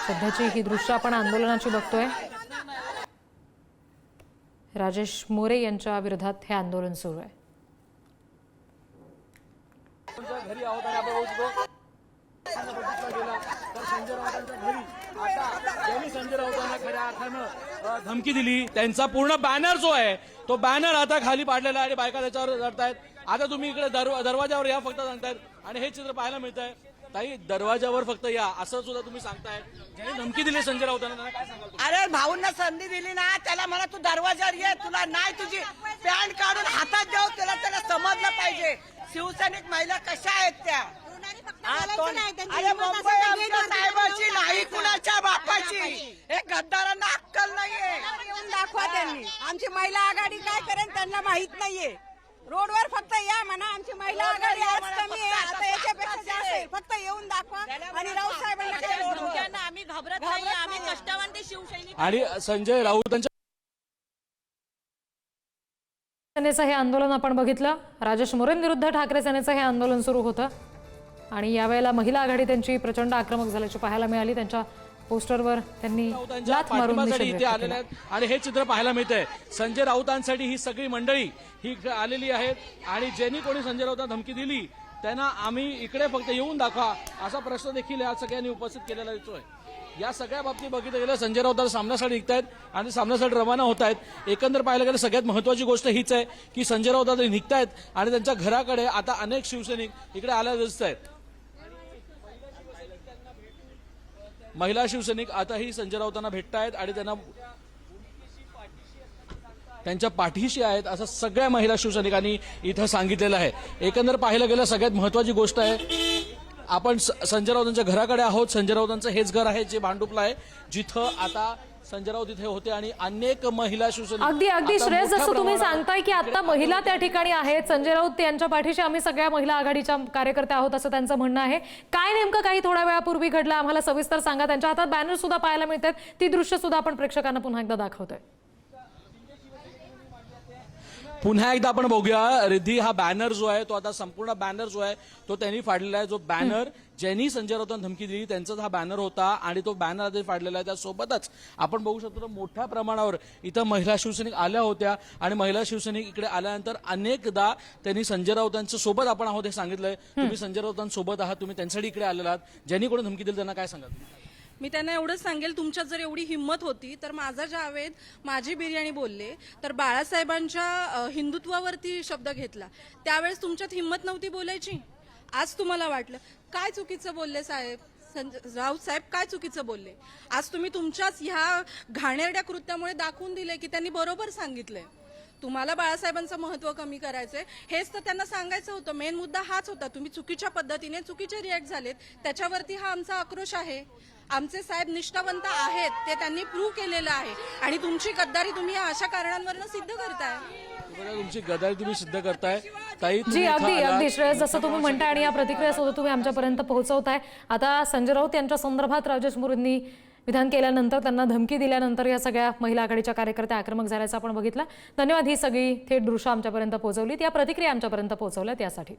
सध्याची ही दृश्य आपण आंदोलनाची बघतोय। राजेश मोरे यांच्या विरोधात हे आंदोलन सुरू आहे। घरी आहोत आणि आपण बघतो संजय राऊतांच्या घरी आता ज्यांनी संजय राऊतांना खऱ्या अर्थानं धमकी दिली त्यांचा पूर्ण बॅनर जो आहे तो बॅनर आता खाली पाडलेला आहे आणि बायका त्याच्यावर लढतायत। आता तुम्ही इकडे दरवाजावर या फक्त सांगतायत आणि हे चित्र पाहायला मिळत आहे। ताई दरवाजावर फक्त या असं सुद्धा तुम्ही सांगताय। ज्यांनी धमकी दिली संजय राऊतांना काय सांगाल? अरे भाऊंना संधी दिली ना त्याला म्हणा तू दरवाजावर ये, तुला नाही तुझी पॅन्ट काढून हातात देऊ, त्याला समजलं पाहिजे शिवसैनिक महिला कशा आहेत त्या। अरे मुंबई आमच्या साहेबाची नाही कुणाच्या बापाची, हे गद्दारांना अक्कल नाहीये। दाखवा त्यांनी आमची महिला आघाडी काय करेल त्यांना माहित नाहीये। रोडवर फक्त या म्हणा आमची महिला आघाडी आज कमी आहे, आता याच्यापेक्षा जास्त आहे, फक्त येऊन दाखवा आणि राऊत साहेबांना आम्ही घाबरत नाही, आम्ही कष्टवंत शिवसैनिक। आणि संजय राऊतांच्या सेनेचं हे आंदोलन आपण बघितलं। राजेश मोरेंविरुद्ध ठाकरे सेनेचं हे आंदोलन सुरू होतं आणि यावेळेला महिला आघाडी त्यांची प्रचंड आक्रमक झाल्याची पाहायला मिळाली। त्यांच्या पोस्टरवर त्यांनी लाथ मारून निषेध इथे व्यक्त आलेले आहेत आणि हे चित्र पाहायला मिळतंय। संजय राऊतांसाठी ही सगळी मंडळी ही आलेली आहेत आणि ज्यांनी कोणी संजय राऊतांना धमकी दिली त्यांना आम्ही इकडे फक्त येऊन दाखवा असा प्रश्न देखील या सगळ्यांनी उपस्थित केलेला दिसतोय। या सगळ्या बाबतीत बघितलं गेलं संजय राऊत सामन्यासाठी निघतायत आणि सामन्यासाठी रवाना होत आहेत। एकंदर पाहायला गेलं सगळ्यात महत्वाची गोष्ट हीच आहे की संजय राऊत निघतायत आणि त्यांच्या घराकडे आता अनेक शिवसैनिक इकडे आलेले दिसत आहेत। महिला शिवसैनिक आताही संजय राऊतांना भेटतायत आणि त्यांना त्यांच्या पाठीशी आहेत असं सगळ्या महिला शिवसैनिकांनी इथं सांगितलेलं आहे। एकंदर पाहिलं गेलं सगळ्यात महत्वाची गोष्ट आहे आपण संजय राऊतांच्या घराकडे आहोत। संजय राऊतांचं हेच घर आहे जे भांडुपला आहे, जिथं आता संजय राऊत इथे होते आणि अनेक महिला शिवसैनिक अगदी श्रेयस जसं तुम्ही सांगताय की आता महिला त्या ठिकाणी आहेत, संजय राऊत यांच्या पाठीशी आम्ही सगळ्या महिला आघाडीच्या कार्यकर्त्या आहोत असं त्यांचं म्हणणं आहे। काय नेमकं काही थोड्या वेळापूर्वी घडलं आम्हाला सविस्तर सांगा। त्यांच्या हातात बॅनर सुद्धा पाहायला मिळतात, ती दृश्य सुद्धा आपण प्रेक्षकांना पुन्हा एकदा दाखवतोय। पुन्हा एकदा आपण बघूया रिद्धी, हा बॅनर जो आहे तो आता संपूर्ण बॅनर जो आहे तो त्यांनी फाडलेला आहे। जो बॅनर ज्यांनी संजय राऊतांना धमकी दिली त्यांचाच हा बॅनर होता आणि तो बॅनर आता फाडलेला आहे। त्यासोबतच आपण बघू शकतो मोठ्या प्रमाणावर इथं महिला शिवसैनिक आल्या होत्या आणि महिला शिवसैनिक इकडे आल्यानंतर अनेकदा त्यांनी संजय राऊतांच्या सोबत आपण आहोत हे सांगितलंय। तुम्ही संजय राऊतांसोबत आहात, तुम्ही त्यांच्यासाठी इकडे आलेला आहात, ज्यांनी कोणी धमकी दिली त्यांना काय सांगाल? मी त्यांना एवढंच सांगेल, तुमच्यात जर एवढी हिंमत होती तर माझा जावेद माझी बिर्याणी बोलले तर बाळासाहेबांच्या हिंदुत्वावरती शब्द घेतला, त्यावेळेस तुमच्यात हिंमत नव्हती बोलायची। आज तुम्हाला वाटलं काय चुकीचं बोलले साहेब, राऊत साहेब काय चुकीचं बोलले। आज तुम्ही तुमच्याच ह्या घाणेरड्या कृत्यामुळे दाखवून दिले की त्यांनी बरोबर सांगितलंय। तुम्हाला बाळासाहेबांचं महत्व कमी करायचंय हेच तर त्यांना सांगायचं होतं। मेन मुद्दा हाच होता, तुम्ही चुकीच्या पद्धतीने चुकीचे रिॲक्ट झालेत, त्याच्यावरती हा आमचा आक्रोश आहे। आमचे साहेब निष्ठावंत आहेत, ते त्यांनी प्रूव्ह केलेलं आहे आणि तुमची गद्दारी तुम्ही अशा कारणांवरनं सिद्ध करताय। तुमची गद्दारी तुम्ही सिद्ध करताय ताई। जी अगदी श्रेयस जसं तुम्ही म्हणताय आणि या प्रतिक्रिया सुद्धा तुम्ही आमच्यापर्यंत पोहोचवताय। आता संजय राऊत यांच्या संदर्भात राजेश मोरेंनी विधान केल्यानंतर त्यांना धमकी दिल्यानंतर या सगळ्या महिला आघाडीच्या कार्यकर्त्या आक्रमक झाल्याचं आपण बघितलं। धन्यवाद, ही सगळी थेट दृश्य आमच्यापर्यंत पोहोचवलीत, या प्रतिक्रिया आमच्यापर्यंत पोहोचवल्यात यासाठी।